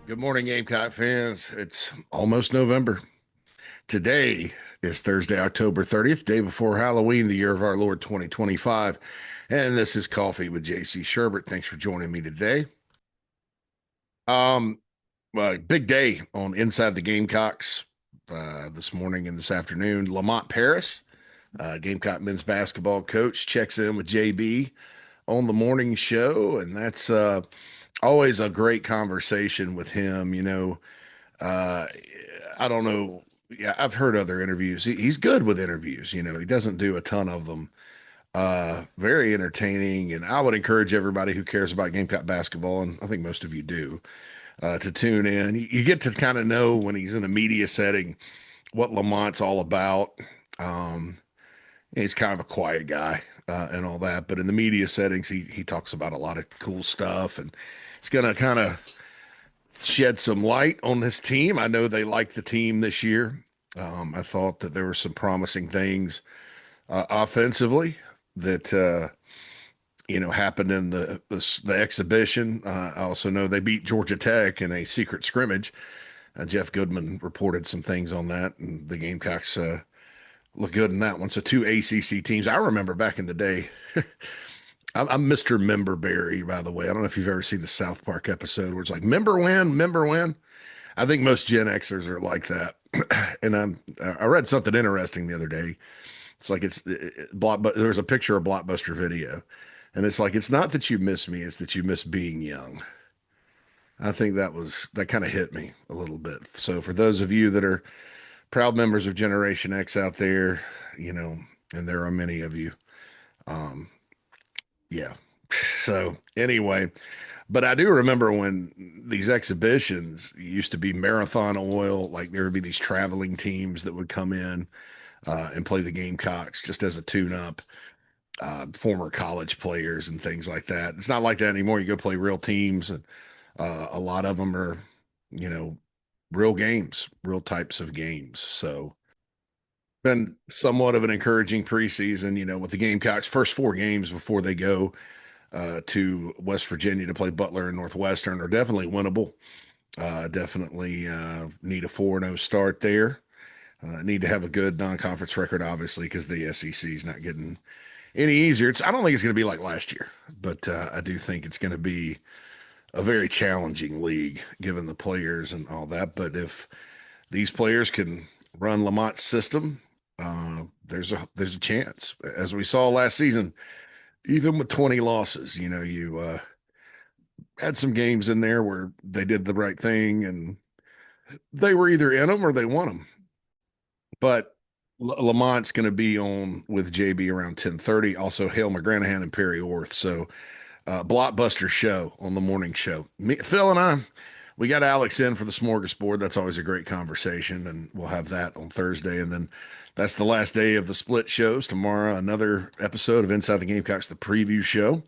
Good morning, Gamecock fans. It's almost November. Today is Thursday, October 30th, day before Halloween, the year of our Lord 2025. And this is Coffee with JC Shurburtt. Thanks for joining me today. Um, Big day on Inside the Gamecocks this morning and this afternoon. Lamont Paris, Gamecock men's basketball coach, checks in with JB on the morning show, and that's always a great conversation with him. Uh, I don't know. Yeah, I've heard other interviews. He's good with interviews. He doesn't do a ton of them. Very entertaining, and I would encourage everybody who cares about Gamecock basketball, and I think most of you do, to tune in. You get to kind of know when he's in a media setting what Lamont's all about. Um, he's kind of a quiet guy and all that, but in the media settings, he talks about a lot of cool stuff, and he's gonna kind of shed some light on this team. I know they like the team this year. I thought that there were some promising things offensively that happened in the exhibition. I also know they beat Georgia Tech in a secret scrimmage. Jeff Goodman reported some things on that, and the Gamecocks look good in that one. So two ACC teams. I remember back in the day. I'm Mr. Memberberry, by the way. I don't know if you've ever seen the South Park episode where it's like, member win, member win. I think most Gen Xers are like that. And I read something interesting the other day. It's like but there was a picture of Blockbuster Video, and it's like it's not that you miss me, it's that you miss being young. I think that kind of hit me a little bit. So for those of you that are proud members of Generation X out there, you know, and there are many of you, um, yeah. So anyway, but I do remember when these exhibitions used to be marathon oil, like there would be these traveling teams that would come in and play the Gamecocks just as a tune-up, former college players and things like that. It's not like that anymore. You go play real teams, and a lot of them are, you know, real games, real types of games. So been somewhat of an encouraging preseason, with the Gamecocks' first four games before they go to West Virginia to play Butler and Northwestern are definitely winnable. Definitely need a 4-0 start there. Need to have a good non-conference record, obviously, because the SEC is not getting any easier. I don't think it's going to be like last year, but I do think it's going to be a very challenging league given the players and all that. But if these players can run Lamont's system, there's a chance. As we saw last season, even with 20 losses, you had some games in there where they did the right thing and they were either in them or they won them. But Lamont's going to be on with JB around 10:30. Also, Hale McGranahan and Perry Orth. So, blockbuster show on the morning show. Phil and I, we got Alex in for the smorgasbord. That's always a great conversation, and we'll have that on Thursday. And then that's the last day of the split shows. Tomorrow, another episode of Inside the Gamecocks, the preview show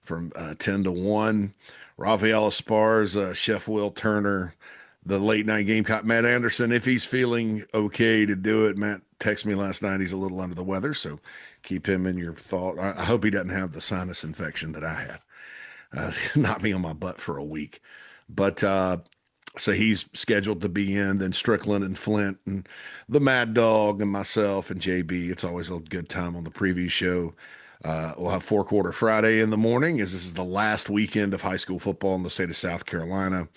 from 10 to 1. Rafael Esparza, Chef Will Turner, the late night Gamecock, Matt Anderson, if he's feeling okay to do it. Matt texted me last night. He's a little under the weather, so keep him in your thought. I hope he doesn't have the sinus infection that I had. Knocked me on my butt for a week. But so he's scheduled to be in. Then Strickland and Flint and the Mad Dog and myself and JB. It's always a good time on the preview show. We'll have Four Quarter Friday in the morning, as this is the last weekend of high school football in the state of South Carolina,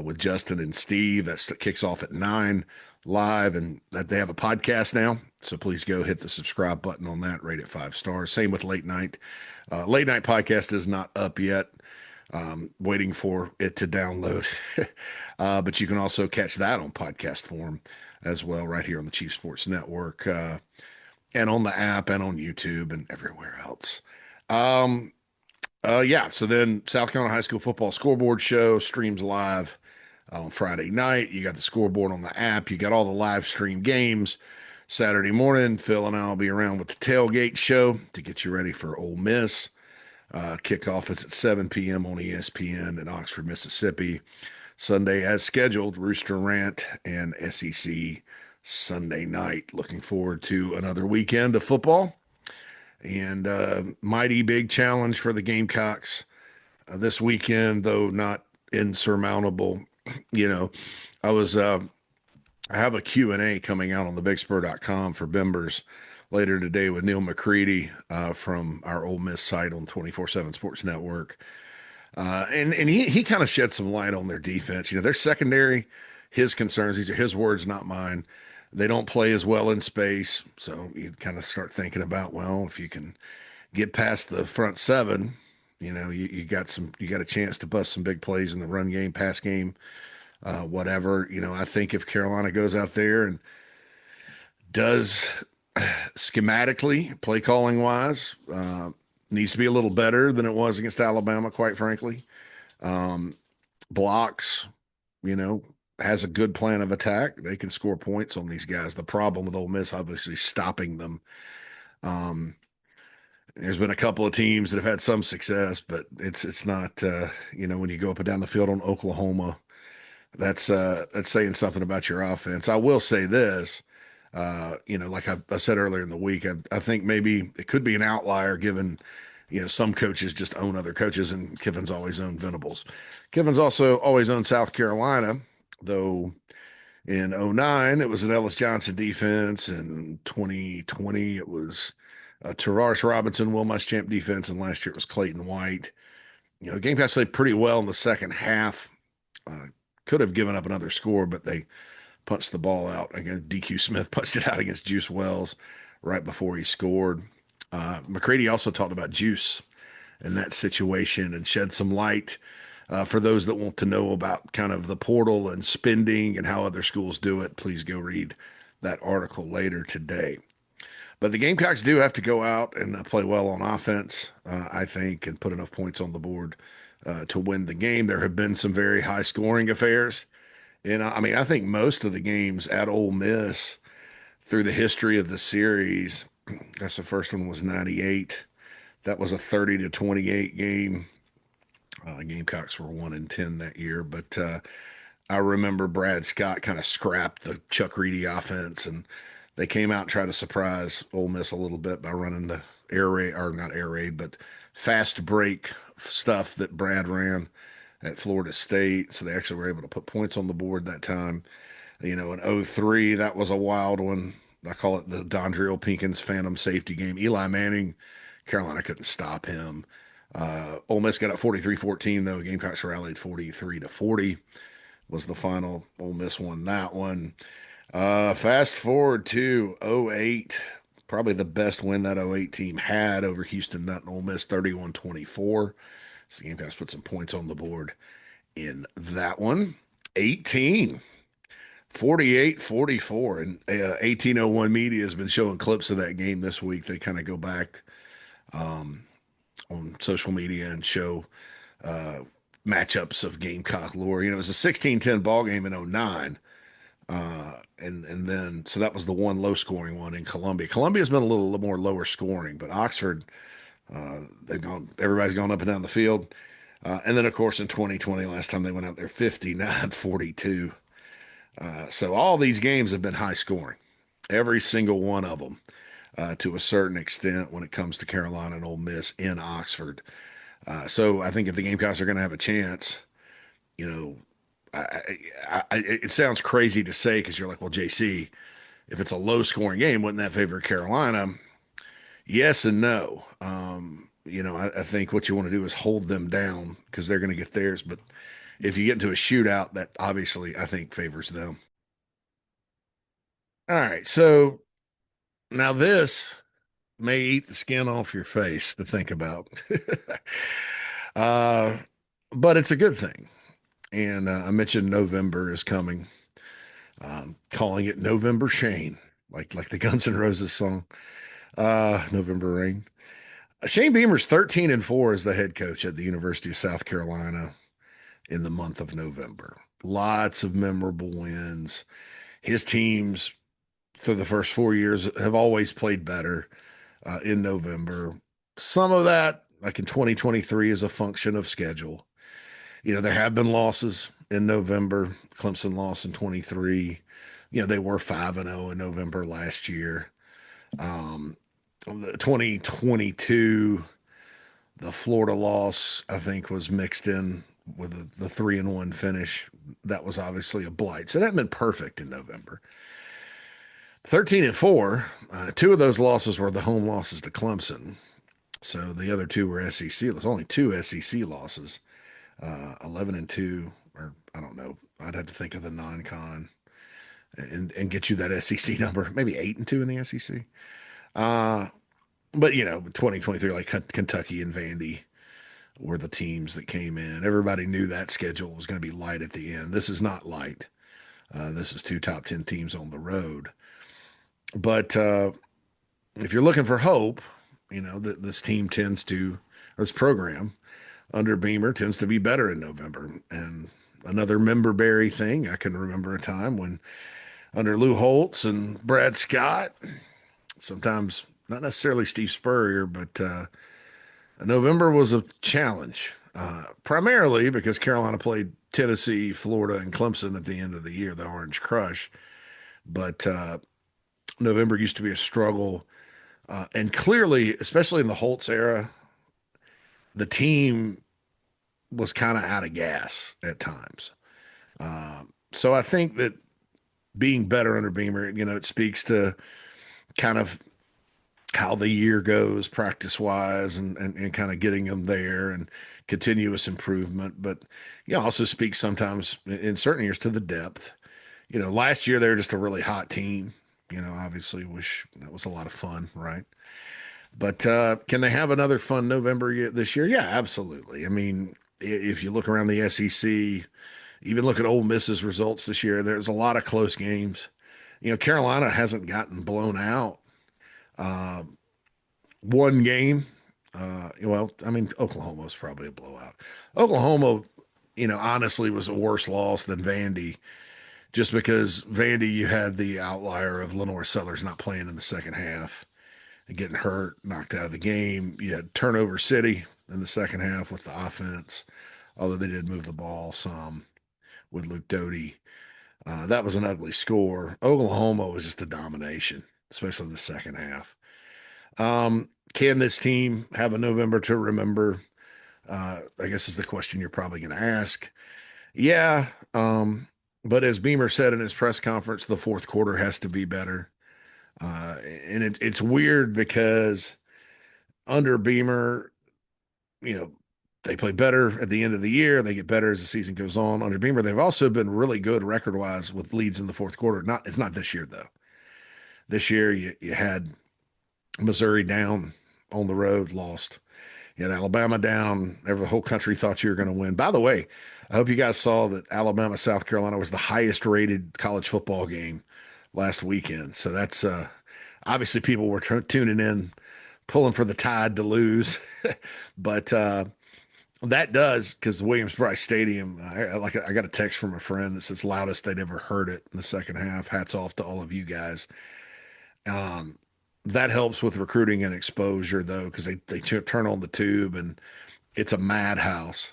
with Justin and Steve. That kicks off at 9 live, and that they have a podcast now. So please go hit the subscribe button on that, rate it 5 stars. Same with late night. Late night podcast is not up yet. Waiting for it to download. But you can also catch that on podcast form as well, right here on the Chief Sports Network, and on the app and on YouTube and everywhere else. Yeah. So then South Carolina High School Football Scoreboard Show streams live on Friday night. You got the scoreboard on the app. You got all the live stream games. Saturday morning, Phil and I will be around with the tailgate show to get you ready for Ole Miss. Kickoff is at 7 p.m. on ESPN in Oxford, Mississippi. Sunday, as scheduled, Rooster Rant and SEC Sunday night. Looking forward to another weekend of football and mighty big challenge for the Gamecocks this weekend, though not insurmountable. You know, I was I have a Q and a coming out on the bigspur.com for members later today with Neil McCready from our Ole Miss site on 24/7 Sports Network. And he kind of shed some light on their defense. Their secondary, his concerns, these are his words, not mine. They don't play as well in space. So you kind of start thinking about, well, if you can get past the front seven, you got a chance to bust some big plays in the run game, pass game, whatever. I think if Carolina goes out there and does schematically, play calling wise, needs to be a little better than it was against Alabama, quite frankly. Um, Blocks, you know, has a good plan of attack. They can score points on these guys. The problem with Ole Miss, obviously, stopping them. Um, there's been a couple of teams that have had some success, but it's not when you go up and down the field on Oklahoma, that's saying something about your offense. I will say this, like I said earlier in the week, I think maybe it could be an outlier given, some coaches just own other coaches, and Kiffin's always owned Venables. Kiffin's also always owned South Carolina, though in '09 it was an Ellis Johnson defense. In 2020, it was Tavares Robinson, Will Muschamp defense, and last year it was Clayton White. Gamecocks played pretty well in the second half. Uh, could have given up another score, but they punched the ball out again. DQ Smith punched it out against Juice Wells right before he scored. McCready also talked about Juice in that situation and shed some light for those that want to know about kind of the portal and spending and how other schools do it. Please go read that article later today. But the Gamecocks do have to go out and play well on offense, I think, and put enough points on the board to win the game. There have been some very high scoring affairs. And I mean, I think most of the games at Ole Miss through the history of the series, that's the first one was 98. That was a 30-28 game. Gamecocks were 1-10 that year, but I remember Brad Scott kind of scrapped the Chuck Reedy offense, and they came out and tried to surprise Ole Miss a little bit by running the air raid, or not air raid, but fast break stuff that Brad ran at Florida State. So they actually were able to put points on the board that time. In '03, that was a wild one. I call it the Dondriel Pinkins Phantom Safety game. Eli Manning, Carolina couldn't stop him. Ole Miss got up 43-14, though. Gamecocks rallied 43-40 was the final. Ole Miss won that one. Fast forward to '08, probably the best win that '08 team had over Houston Nutt and Ole Miss, 31-24. So the Gamecocks put some points on the board in that one. 18, 48-44. And 1801 Media has been showing clips of that game this week. They kind of go back on social media and show uh, matchups of Gamecock lore. It was a 16-10 ball game in '09. And then so that was the one low scoring one in Columbia. Columbia's been a little more lower scoring, but Oxford, everybody's gone up and down the field. And then of course in 2020, last time they went out there, 59-42. So all these games have been high scoring, every single one of them, to a certain extent when it comes to Carolina and Ole Miss in Oxford. So I think if the Gamecocks are going to have a chance, you know, it sounds crazy to say because you're like, well, JC, if it's a low scoring game, wouldn't that favor Carolina? Yes and no. I think what you want to do is hold them down because they're going to get theirs. But if you get into a shootout, that obviously I think favors them. All right. So now this may eat the skin off your face to think about. uh, but it's a good thing. And I mentioned November is coming. Calling it November Shane, like the Guns N' Roses song, November Rain. Shane Beamer's 13-4 as the head coach at the University of South Carolina in the month of November. Lots of memorable wins. His teams through the first 4 years have always played better in November. Some of that, like in 2023, is a function of schedule. There have been losses in November. Clemson lost in 23. They were 5-0 in November last year. 2022, the Florida loss, I think, was mixed in with the 3-1 finish. That was obviously a blight. So that been perfect in November. 13-4. Two of those losses were the home losses to Clemson. So the other two were SEC. There's only two SEC losses. 11-2, or I don't know. I'd have to think of the non-con and get you that SEC number. Maybe 8-2 in the SEC. Uh, but 2023, like Kentucky and Vandy were the teams that came in. Everybody knew that schedule was going to be light at the end. This is not light. This is two top 10 teams on the road. But if you're looking for hope, that this team tends to, this program under Beamer tends to be better in November. And another member berry thing, I can remember a time when under Lou Holtz and Brad Scott, sometimes not necessarily Steve Spurrier, but November was a challenge, primarily because Carolina played Tennessee, Florida, and Clemson at the end of the year, the Orange Crush. But November used to be a struggle. And clearly, especially in the Holtz era, the team was kind of out of gas at times. So I think that being better under Beamer, it speaks to kind of how the year goes practice wise and kind of getting them there and continuous improvement. But also speaks sometimes in certain years to the depth. Last year they were just a really hot team. Obviously wish that was a lot of fun, right? But can they have another fun November this year? Yeah, absolutely. I mean, if you look around the SEC, even look at Ole Miss's results this year, there's a lot of close games. Carolina hasn't gotten blown out. One game. Well, I mean, Oklahoma was probably a blowout. Oklahoma, honestly was a worse loss than Vandy, just because Vandy, you had the outlier of Lenore Sellers not playing in the second half and getting hurt, knocked out of the game. You had turnover city in the second half with the offense, although they did move the ball some with Luke Doty. That was an ugly score. Oklahoma was just a domination, especially in the second half. Can this team have a November to remember? I guess is the question you're probably going to ask. Yeah. But as Beamer said in his press conference, the fourth quarter has to be better. And it's weird because under Beamer, you know, they play better at the end of the year. They get better as the season goes on. Under Beamer, they've also been really good record-wise with leads in the fourth quarter. It's not this year though. This year you had Missouri down on the road, lost. You had Alabama down. The whole country thought you were going to win. By the way, I hope you guys saw that Alabama, South Carolina was the highest rated college football game last weekend. So that's obviously people were tuning in, pulling for the Tide to lose. But that does, because the Williams-Brice Stadium, I got a text from a friend that says loudest they'd ever heard it in the second half. Hats off to all of you guys. That helps with recruiting and exposure, though, because they turn on the tube and it's a madhouse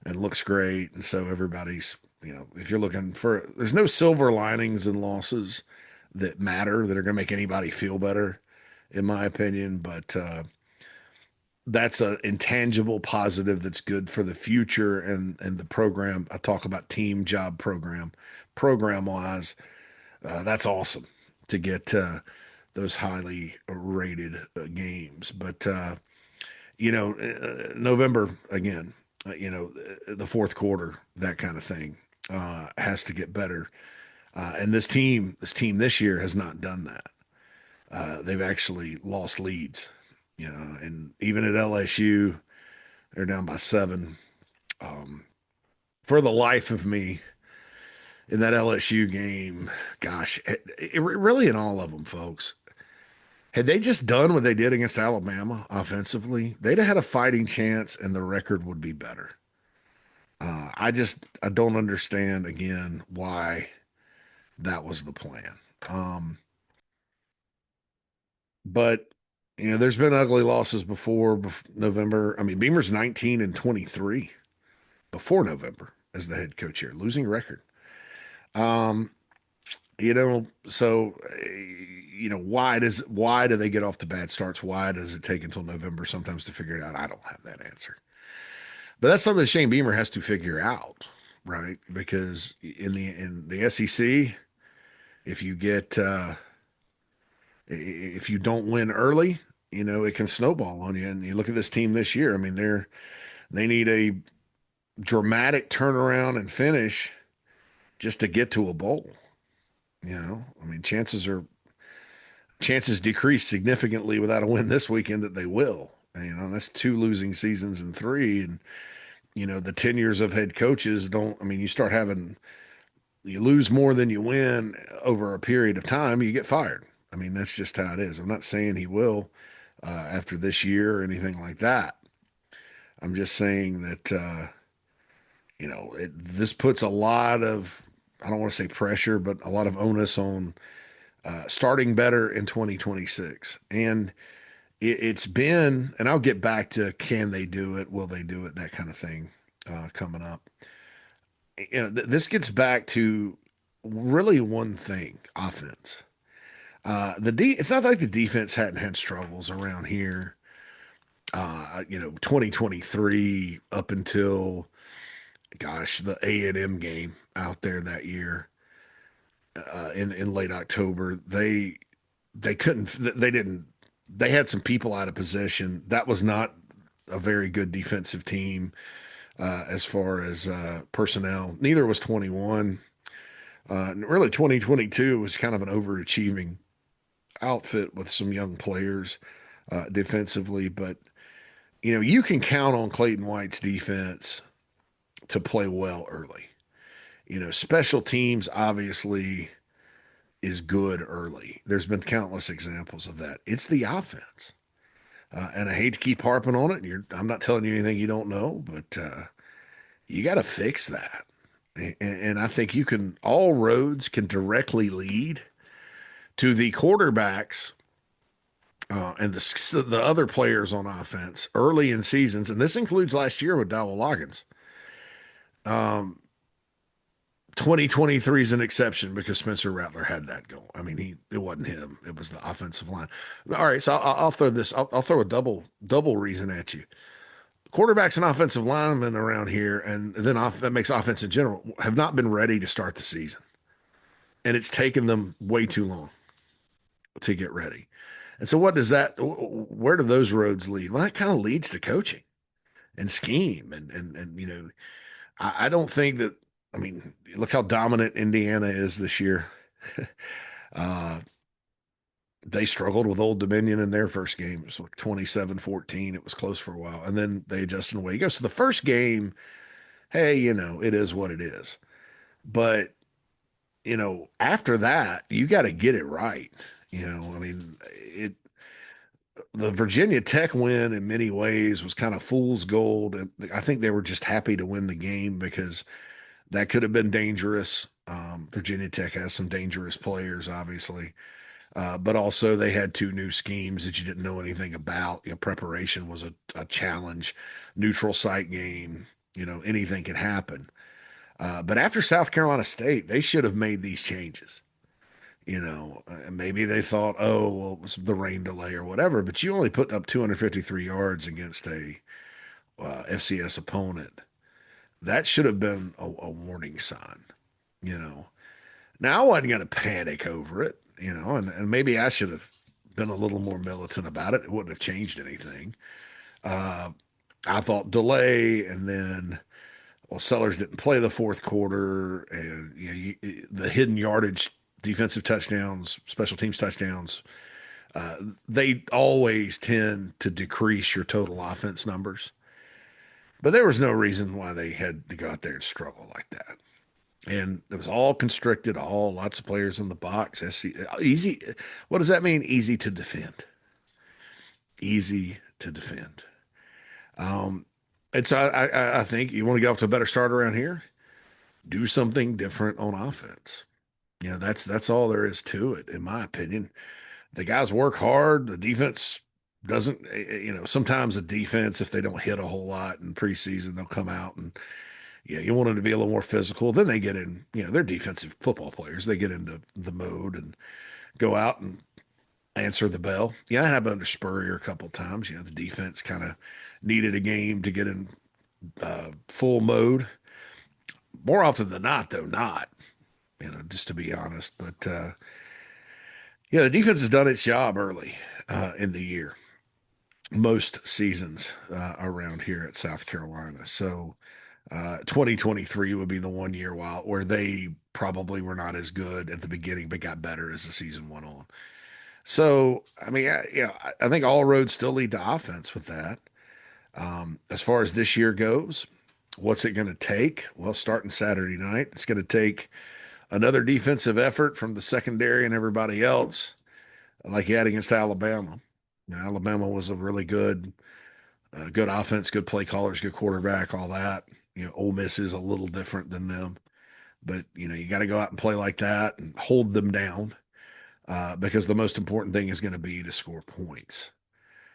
and looks great. And so everybody's, if you're looking for, there's no silver linings in losses that matter that are going to make anybody feel better, in my opinion. But that's an intangible positive that's good for the future and the program. I talk about team job program wise. That's awesome to get those highly rated games. But November again, the fourth quarter, that kind of thing has to get better. And this team this year has not done that. They've actually lost leads, and even at LSU, they're down by 7. For the life of me, in that LSU game, gosh, really in all of them, folks, had they just done what they did against Alabama offensively, they'd have had a fighting chance and the record would be better. I don't understand again why that was the plan. But there's been ugly losses before November. I mean, Beamer's 19-23 before November as the head coach here, losing record. Um, so why do they get off to bad starts? Why does it take until November sometimes to figure it out? I don't have that answer. But that's something that Shane Beamer has to figure out, right? Because in the SEC, if you get if you don't win early, it can snowball on you. And you look at this team this year. I mean, they need a dramatic turnaround and finish just to get to a bowl. I mean, chances decrease significantly without a win this weekend that they will. And that's two losing seasons in three. And the tenures of head coaches don't. I mean, you lose more than you win over a period of time, you get fired. I mean, that's just how it is. I'm not saying he will after this year or anything like that. I'm just saying that this puts a lot of, I don't want to say pressure, but a lot of onus on starting better in 2026. And it's been, and I'll get back to can they do it, will they do it, that kind of thing coming up. This gets back to really one thing: offense. It's not like the defense hadn't had struggles around here. 2023 up until gosh, the A&M game out there that year in late October, they couldn't they didn't they had some people out of position. That was not a very good defensive team as far as personnel. Neither was 21. Really, 2022 was kind of an overachieving outfit with some young players defensively, but you can count on Clayton White's defense to play well early. Special teams obviously is good early. There's been countless examples of that. It's the offense. And I hate to keep harping on it. I'm not telling you anything you don't know, but you got to fix that. And I think all roads can directly lead to the quarterbacks and the other players on offense early in seasons. And this includes last year with Dowell Loggins. 2023 is an exception because Spencer Rattler had that goal. I mean, it wasn't him; it was the offensive line. All right, so I'll throw this. I'll throw a double reason at you. Quarterbacks and offensive linemen around here, and then that makes offense in general, have not been ready to start the season, and it's taken them way too long to get ready. And so, where do those roads lead? Well, that kind of leads to coaching and scheme, and I don't think that. I mean, look how dominant Indiana is this year. uh, they struggled with Old Dominion in their first game. It was like 27-14. It was close for a while. And then they adjusted away you go. So the first game, hey, it is what it is. But, after that, you got to get it right. I mean, the Virginia Tech win in many ways was kind of fool's gold. And I think they were just happy to win the game because that could have been dangerous. Virginia Tech has some dangerous players, obviously, but also they had two new schemes that you didn't know anything about. Preparation was a challenge, neutral site game. Anything can happen. But after South Carolina State, they should have made these changes. Maybe they thought, oh, well, it was the rain delay or whatever, but you only put up 253 yards against a FCS opponent. That should have been a warning sign. Now I wasn't going to panic over it, and maybe I should have been a little more militant about it. It wouldn't have changed anything. I thought delay, and then, well, Sellers didn't play the fourth quarter, and the hidden yardage, defensive touchdowns, special teams touchdowns, they always tend to decrease your total offense numbers. But there was no reason why they had to go out there and struggle like that. And it was all constricted, lots of players in the box. Easy. What does that mean? Easy to defend. Easy to defend. And so I think you want to get off to a better start around here. Do something different on offense. That's all there is to it, in my opinion. The guys work hard. The defense doesn't, sometimes the defense, if they don't hit a whole lot in preseason, they'll come out and, you want them to be a little more physical. Then they get in, they're defensive football players. They get into the mode and go out and answer the bell. Yeah, that happened under Spurrier a couple of times. The defense kind of needed a game to get in full mode. More often than not, though, not, just to be honest. But yeah, the defense has done its job early in the year, most seasons around here at South Carolina. So 2023 would be the one year while where they probably were not as good at the beginning, but got better as the season went on. So, I mean, I think all roads still lead to offense with that. As far as this year goes, what's it going to take? Well, starting Saturday night, it's going to take another defensive effort from the secondary and everybody else, like you had against Alabama. Now, Alabama was a really good offense, good play callers, good quarterback, all that. Ole Miss is a little different than them, but you got to go out and play like that and hold them down because the most important thing is going to be to score points.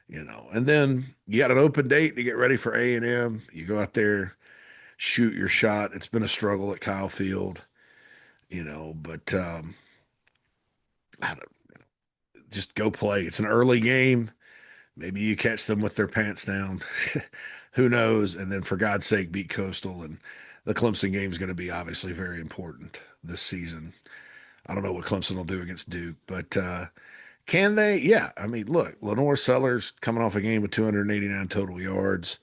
And then you got an open date to get ready for A&M. You go out there, shoot your shot. It's been a struggle at Kyle Field, but I don't, just go play. It's an early game. Maybe you catch them with their pants down. Who knows? And then for God's sake, beat Coastal. And the Clemson game is going to be obviously very important this season. I don't know what Clemson will do against Duke, but can they? Yeah. I mean, look, Lenore Sellers coming off a game with 289 total yards.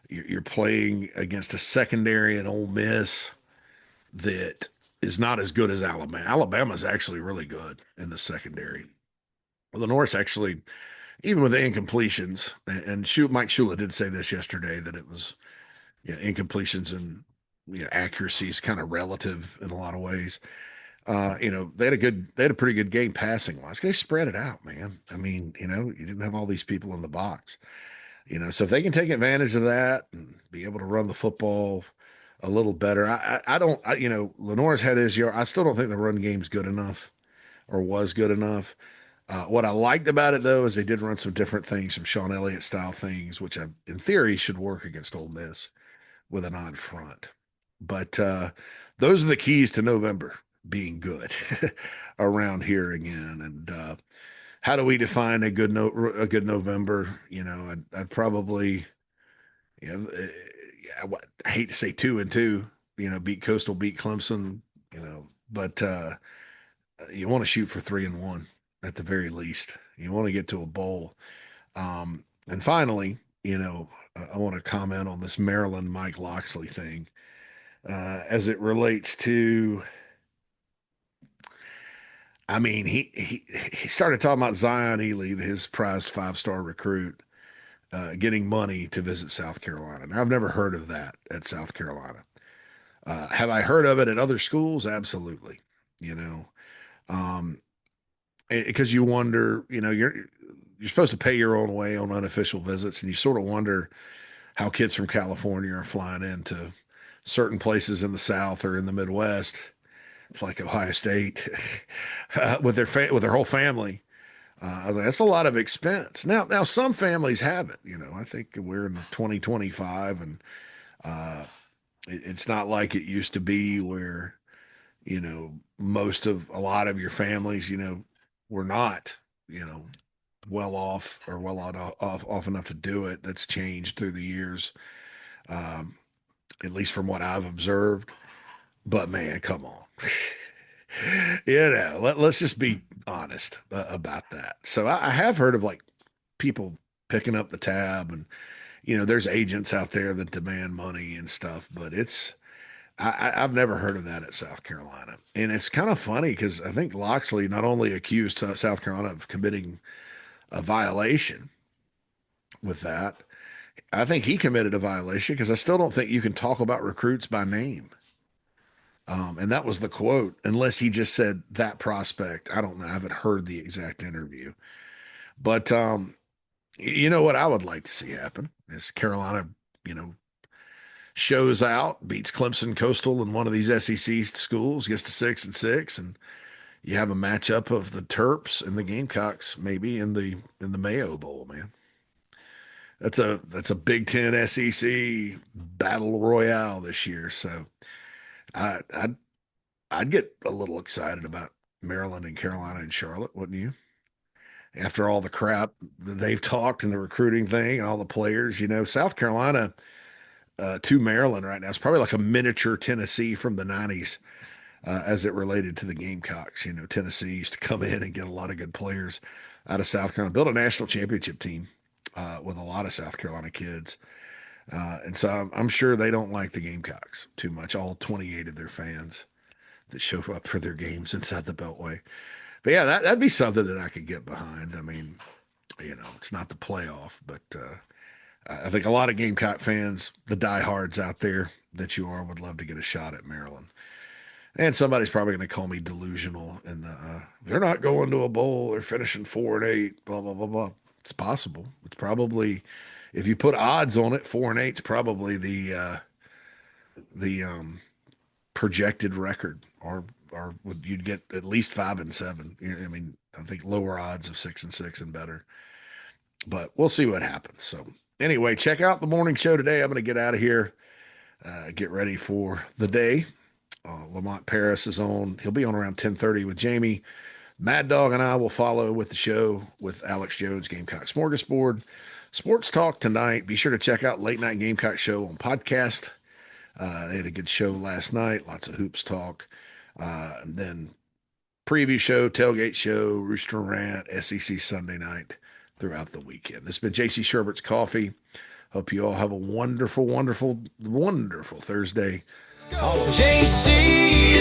You're playing against a secondary in Ole Miss that is not as good as Alabama. Alabama's actually really good in the secondary. Lenore's actually, even with the incompletions, and Mike Shula did say this yesterday that it was incompletions and accuracy is kind of relative in a lot of ways. They had a pretty good game passing wise. They spread it out, man. I mean, you didn't have all these people in the box. So if they can take advantage of that and be able to run the football a little better, I don't, Lenore's had his yard. I still don't think the run game's good enough or was good enough. What I liked about it though is they did run some different things, some Sean Elliott style things, which in theory should work against Ole Miss with an odd front. But those are the keys to November being good around here again. And how do we define a good November? I'd probably I hate to say 2-2. Beat Coastal, beat Clemson. But you want to shoot for 3-1 at the very least. You want to get to a bowl. And finally, I want to comment on this Maryland Mike Loxley thing as it relates to. I mean, he started talking about Zion Ely, his prized 5-star recruit, getting money to visit South Carolina. Now, I've never heard of that at South Carolina. Have I heard of it at other schools? Absolutely. You know, um, because you wonder, you're supposed to pay your own way on unofficial visits, and you sort of wonder how kids from California are flying into certain places in the South or in the Midwest, like Ohio State, with their whole family. I was like, that's a lot of expense. Now some families have it. I think we're in 2025, and it's not like it used to be where a lot of your families, were not, well off or off enough to do it. That's changed through the years, um, at least from what I've observed. But man, come on. Let's just be honest about that. So I have heard of like people picking up the tab, and there's agents out there that demand money and stuff, but I've never heard of that at South Carolina. And it's kind of funny because I think Loxley not only accused South Carolina of committing a violation with that, I think he committed a violation because I still don't think you can talk about recruits by name. And that was the quote, unless he just said that prospect. I don't know. I haven't heard the exact interview. But you know what I would like to see happen is Carolina, shows out, beats Clemson Coastal in one of these SEC schools, gets to 6-6, and you have a matchup of the Terps and the Gamecocks maybe in the Mayo Bowl, man. That's a Big Ten SEC battle royale this year. So I I'd get a little excited about Maryland and Carolina and Charlotte, wouldn't you? After all the crap that they've talked and the recruiting thing and all the players, South Carolina, to Maryland right now. It's probably like a miniature Tennessee from the 90s as it related to the Gamecocks. You know, Tennessee used to come in and get a lot of good players out of South Carolina, build a national championship team with a lot of South Carolina kids. And so I'm sure they don't like the Gamecocks too much, all 28 of their fans that show up for their games inside the Beltway. But yeah, that'd be something that I could get behind. I mean, you know, it's not the playoff, but I think a lot of Gamecock fans, the diehards out there that you are, would love to get a shot at Maryland. And somebody's probably going to call me delusional and they're not going to a bowl. They're finishing 4-8, blah, blah, blah, blah. It's possible. It's probably, if you put odds on it, 4-8 is probably the projected record, or you'd get at least 5-7. I mean, I think lower odds of 6-6 and better, but we'll see what happens. So anyway, check out the morning show today. I'm going to get out of here, get ready for the day. Lamont Paris is on. He'll be on around 10:30 with Jamie. Mad Dog and I will follow with the show with Alex Jones, Gamecock Smorgasbord. Sports Talk tonight. Be sure to check out Late Night Gamecock Show on podcast. They had a good show last night. Lots of hoops talk. And then preview show, tailgate show, Rooster Rant, SEC Sunday night throughout the weekend. This has been JC Shurburtt's Coffee. Hope you all have a wonderful, wonderful, wonderful Thursday. JC